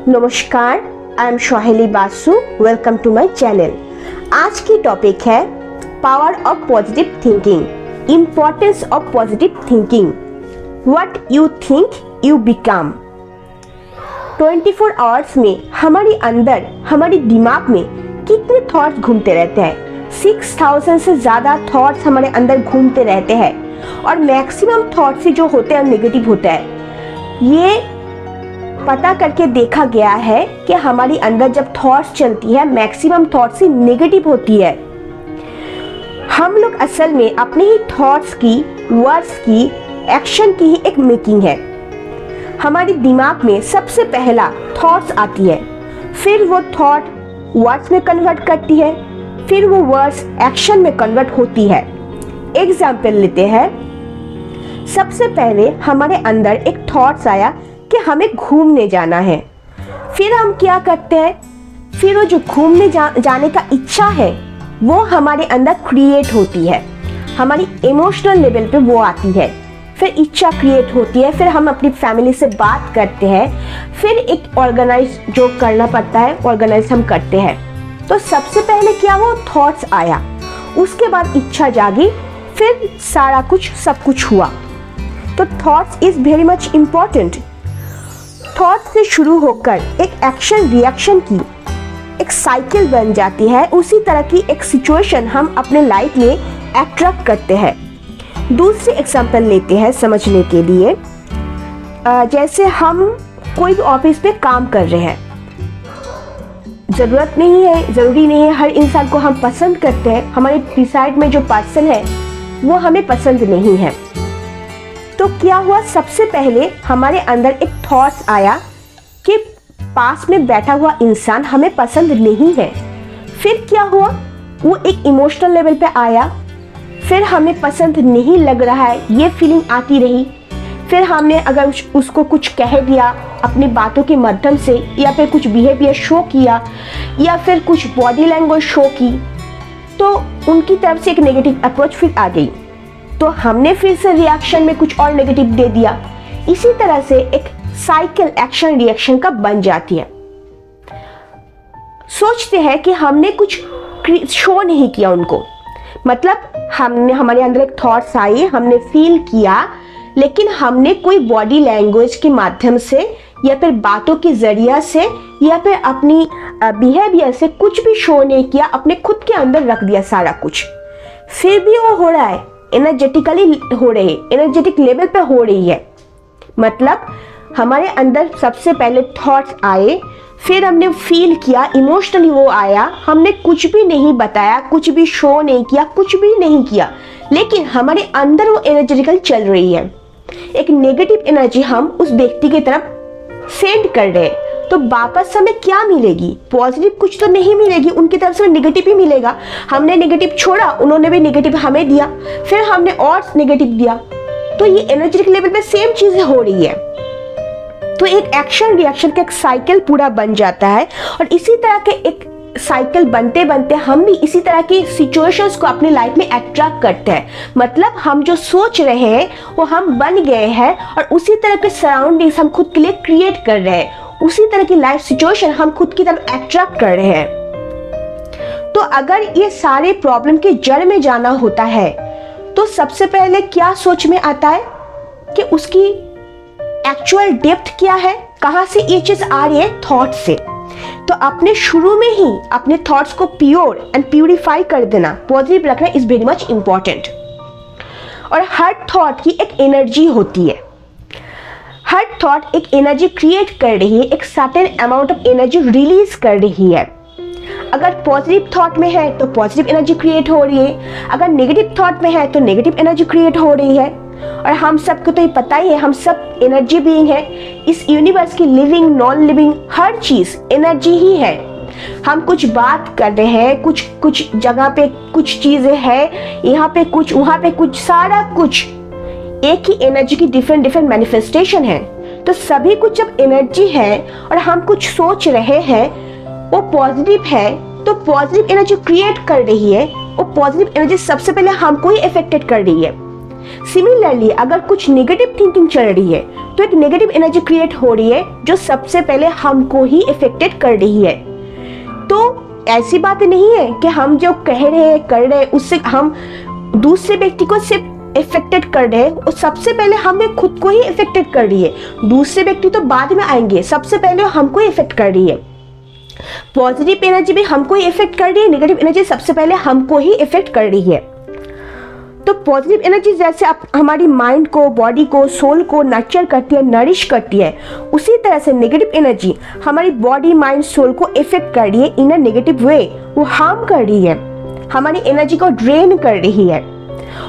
नमस्कार, I am Soheli Basu. Welcome to my channel. आज की टॉपिक है power of positive thinking, importance of positive thinking. What you think you become. 24 hours में हमारे अंदर, हमारे दिमाग में कितने थॉट्स घूमते रहते हैं। 6000 से ज़्यादा थॉट्स हमारे अंदर घूमते रहते हैं और मैक्सिमम थॉट्स जो होते हैं नेगेटिव होता है। ये पता करके देखा गया है कि हमारी अंदर जब थॉट्स चलती है, मैक्सिमम थॉट्स ही नेगेटिव होती है। हम लोग असल में अपने ही थॉट्स की, वर्ड्स की, एक्शन की ही एक मेकिंग है। हमारे दिमाग में सबसे पहला थॉट्स आती है, फिर वो थॉट वर्ड्स में कन्वर्ट करती है, फिर वो वर्ड्स एक्शन में कन्वर्ट होती है। एग्जाम्पल लेते हैं। सबसे पहले हमारे अंदर एक थॉट्स आया कि हमें घूमने जाना है। फिर हम क्या करते हैं, फिर वो जो घूमने जाने का इच्छा है वो हमारे अंदर क्रिएट होती है, हमारी इमोशनल लेवल पे वो आती है। फिर इच्छा क्रिएट होती है, फिर हम अपनी फैमिली से बात करते हैं, फिर एक ऑर्गेनाइज जो करना पड़ता है ऑर्गेनाइज हम करते हैं। तो सबसे पहले क्या हुआ, थॉट्स आया, उसके बाद इच्छा जागी, फिर सारा कुछ सब कुछ हुआ। तो thoughts is very much important. Thought से शुरू होकर एक एक्शन रिएक्शन की एक साइकिल बन जाती है। उसी तरह की एक सिचुएशन हम अपने लाइफ में अट्रैक्ट करते हैं। दूसरी एग्जांपल लेते हैं समझने के लिए। जैसे हम कोई भी ऑफिस पे काम कर रहे हैं, ज़रूरी नहीं है हर इंसान को हम पसंद करते हैं। हमारे डिसाइड में जो पर्सन है वो हमें पसंद नहीं है। तो क्या हुआ, सबसे पहले हमारे अंदर एक थॉट्स आया कि पास में बैठा हुआ इंसान हमें पसंद नहीं है। फिर क्या हुआ, वो एक इमोशनल लेवल पे आया, फिर हमें पसंद नहीं लग रहा है, ये फीलिंग आती रही। फिर हमने अगर उसको कुछ कह दिया अपनी बातों के माध्यम से, या फिर कुछ बिहेवियर शो किया, या फिर कुछ बॉडी लैंग्वेज शो की, तो उनकी तरफ से एक नेगेटिव अप्रोच फिर आ गई। तो हमने फिर से रिएक्शन में कुछ और नेगेटिव दे दिया। इसी तरह से एक साइकिल एक्शन रिएक्शन का बन जाती है। सोचते हैं कि हमने कुछ शो नहीं किया उनको, मतलब हमने, हमारे अंदर एक थॉट्स आई, हमने फील किया, लेकिन हमने कोई बॉडी लैंग्वेज के माध्यम से या फिर बातों के जरिया से या फिर अपनी बिहेवियर से कुछ भी शो नहीं किया, अपने खुद के अंदर रख दिया सारा कुछ। फिर भी वो हो रहा है, एनर्जेटिकली हो रही है, एनर्जेटिक लेवल पे हो रही है। मतलब हमारे अंदर सबसे पहले थॉट्स आए, फिर हमने फील किया, इमोशनली वो आया, हमने कुछ भी नहीं बताया, कुछ भी शो नहीं किया, कुछ भी नहीं किया, लेकिन हमारे अंदर वो एनर्जेटिकल चल रही है। एक नेगेटिव एनर्जी हम उस व्यक्ति की तरफ सेंड कर रहे हैं। तो वापस हमें क्या मिलेगी, पॉजिटिव कुछ तो नहीं मिलेगी, उनकी तरफ से नेगेटिव ही मिलेगा। हमने नेगेटिव छोड़ा, उन्होंने भी नेगेटिव हमें दिया, फिर हमने और नेगेटिव दिया। तो ये एनर्जेटिक लेवल पे सेम चीजें हो रही है। तो एक एक्शन रिएक्शन का एक साइकिल पूरा बन जाता है। और इसी तरह के एक साइकिल बनते बनते हम भी इसी तरह की सिचुएशंस को अपनी लाइफ में अट्रैक्ट करते हैं। मतलब हम जो सोच रहे हैं वो हम बन गए हैं, और उसी तरह के सराउंडिंग्स हम खुद के लिए क्रिएट कर रहे हैं, उसी तरह की लाइफ सिचुएशन हम खुद की तरफ अट्रैक्ट कर रहे हैं। तो अगर ये सारे प्रॉब्लम के जड़ में जाना होता है, तो सबसे पहले क्या सोच में आता है कि उसकी एक्चुअल डेप्थ क्या है, कहां से ये चीज आ रही है, थॉट से। तो अपने शुरू में ही अपने थॉट्स को प्योर एंड प्यूरिफाई कर देना, पॉजिटिव रखना इज वेरी मच इंपॉर्टेंट। और हर थॉट की एक एनर्जी होती है, हर थॉट एक एनर्जी क्रिएट कर रही है, एक certain amount of energy release कर रही है। अगर पॉजिटिव थॉट में है तो पॉजिटिव एनर्जी क्रिएट हो रही है, अगर नेगेटिव थॉट में है तो नेगेटिव एनर्जी क्रिएट हो रही है। और हम सबको तो ये पता ही है, हम सब एनर्जी बीइंग है। इस यूनिवर्स की लिविंग, नॉन लिविंग हर चीज एनर्जी ही है। हम कुछ बात कर रहे हैं, कुछ जगह पे कुछ चीजें हैं, यहाँ पे कुछ, वहां पे कुछ, सारा कुछ एक ही एनर्जी की डिफरेंट मैनिफेस्टेशन है। तो सभी कुछ जब एनर्जी है और हम कुछ सोच रहे हैं वो पॉजिटिव है, तो पॉजिटिव एनर्जी क्रिएट कर रही है। वो पॉजिटिव एनर्जी सबसे पहले हमको ही अफेक्टेड कर रही है। सिमिलरली अगर कुछ नेगेटिव थिंकिंग चल रही है तो एक नेगेटिव एनर्जी क्रिएट हो रही है जो सबसे पहले हमको ही इफेक्टेड कर रही है। तो ऐसी बात नहीं है कि हम जो कह रहे हैं कर रहे हैं उससे हम दूसरे व्यक्ति को सिर्फ इफेक्टेड कर रहे हैं, और सबसे पहले हमें खुद को ही इफेक्टेड कर रही है। दूसरे व्यक्ति तो बाद में आएंगे, सबसे पहले हमको इफेक्ट कर रही है। पॉजिटिव एनर्जी भी हमको ही इफेक्ट कर रही है, नेगेटिव एनर्जी सबसे पहले हमको ही इफेक्ट कर रही है। तो पॉजिटिव एनर्जी जैसे हमारी माइंड को, बॉडी को, सोल को नर्चर करती है, नरिश करती है, उसी तरह से नेगेटिव एनर्जी हमारी बॉडी, माइंड, सोल को इफेक्ट कर रही है इन अ नेगेटिव वे। वो हार्म कर रही है, हमारी एनर्जी को ड्रेन कर रही है।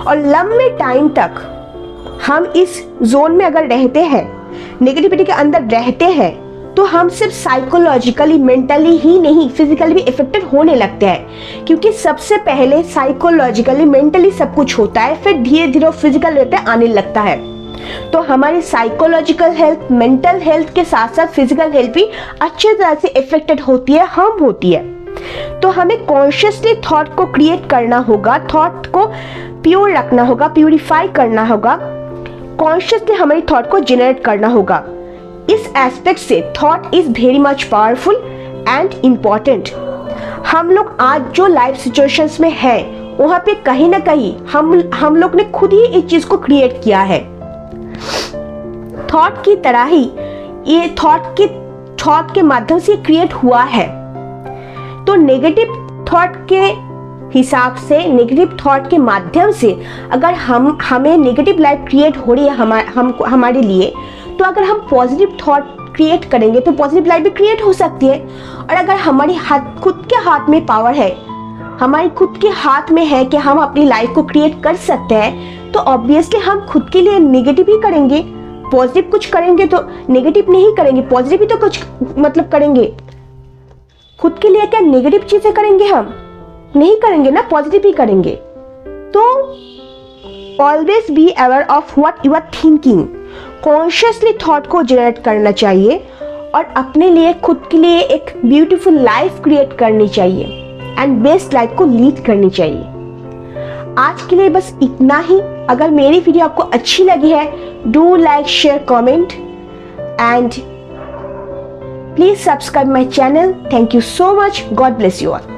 और लंबे टाइम तक हम इस जोन में अगर रहते हैं, नेगेटिविटी के अंदर रहते हैं, तो हम सिर्फ साइकोलॉजिकली, मेंटली ही नहीं, फिजिकली भी इफेक्टेड होने लगते हैं। क्योंकि सबसे पहले साइकोलॉजिकली, मेंटली सब कुछ होता है, फिर धीरे धीरे फिजिकल रहते आने लगता है। तो हमारी साइकोलॉजिकल हेल्थ, मेंटल हेल्थ के साथ साथ फिजिकल हेल्थ भी अच्छे तरह से इफेक्टेड होती है, हार्म होती है। तो हमें कॉन्शियसली थॉट को क्रिएट करना होगा, थॉट को प्योर रखना होगा, प्यूरिफाई करना होगा, कॉन्शियसली हमारी थॉट को जनरेट करना होगा। इस एस्पेक्ट से thought is very much powerful and important. हम लोग आज जो लाइफ सिचुएशंस में हैं, वहां पे कहीं ना कहीं हम लोग ने खुद ही इस चीज को क्रिएट किया है। थॉट की तरह ही ये थॉट के माध्यम से क्रिएट हुआ है। तो नेगेटिव थॉट के हिसाब से, नेगेटिव थॉट के माध्यम से अगर हमें नेगेटिव लाइफ क्रिएट हो रही है हमारे लिए, तो अगर हम पॉजिटिव थॉट क्रिएट करेंगे तो पॉजिटिव लाइफ भी क्रिएट हो सकती है। और अगर हमारी खुद के हाथ में पावर है, हमारी खुद के हाथ में है कि हम अपनी लाइफ को क्रिएट कर सकते हैं, तो ऑब्वियसली हम खुद के लिए नेगेटिव ही करेंगे। पॉजिटिव कुछ करेंगे तो नेगेटिव नहीं करेंगे, पॉजिटिव ही तो कुछ मतलब करेंगे। खुद के लिए क्या नेगेटिव चीजें करेंगे? हम नहीं करेंगे ना, पॉजिटिव ही करेंगे। तो always be aware of what you are thinking. Consciously thought को जनरेट करना चाहिए और अपने लिए, खुद के लिए एक ब्यूटीफुल लाइफ क्रिएट करनी चाहिए एंड बेस्ट लाइफ को लीड करनी चाहिए। आज के लिए बस इतना ही। अगर मेरी वीडियो आपको अच्छी लगी है, do like, share, comment and please subscribe my channel. Thank you so much. God bless you all.